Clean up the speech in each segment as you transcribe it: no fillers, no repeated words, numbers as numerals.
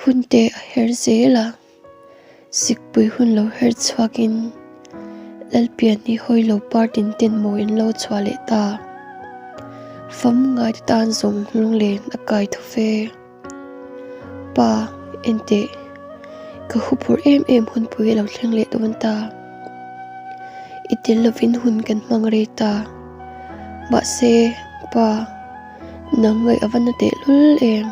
hun te her zela sikpui hun lo her chwakin lalpian ni hoi lo partin ten mo in lo chwale ta fam ngai tan zong lunglen akai thofe pa ente ka hupur em hun pui lo thleng le don ta itil lovin hun kan mangre ta ba se pa nangai avana te lul em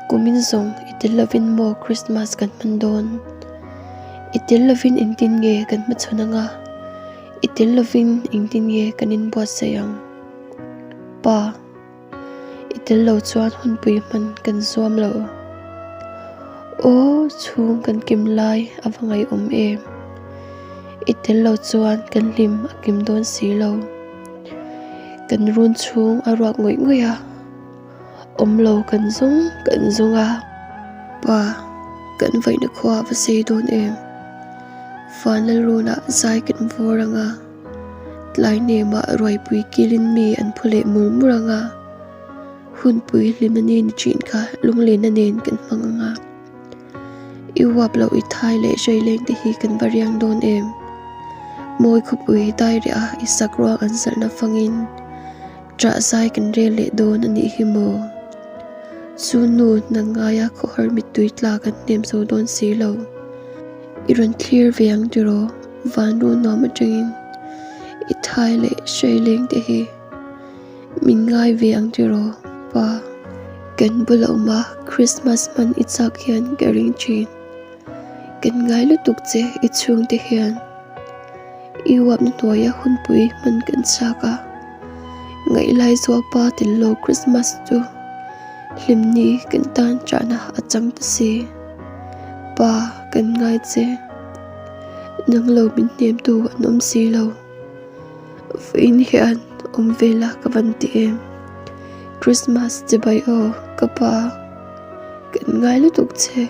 kumin zong itil lovin mo Krismas kan mandon itil lovin intin nge kan machunanga itil lovin intin nge kanin buat sayang pa itil lo chuan hun pui man kan zuam lo o chung kan kimlai avangai em itil lo chuan kan lim akim don si lo kan run chung aruak ngoi a lo kan zunga pa kan vai na khwa va se don em fanal runa zai kan voranga tlai ne ma roi pui kilin mi an phule murmuranga hun pui limani ni chin kha lunglen na nen kan manganga iwap lo I thai le shaileng te hi kan variang don em moi khupui dai ria isakro ansar na fangin tra sai kan re le don ani hi mo sunu nangaya kho har mitui tla kan nem so don si lo iron clear veang diro van ru no ma tringin I thai le shaileng te hi min ngai veang diro pa kan bulo ma Krismas man ichak hian garing chin kan ngai lu tuk che I chung te hian iwap na toya hun pui man kan chaka ngai lai zo pa til lo Krismas tu limni kan tan chana achang ta si pa kan ngai che nang lo min nem tu anom si lo fin hian vela kavanti em Krismas chibai o kapa kan ngai lu tuk che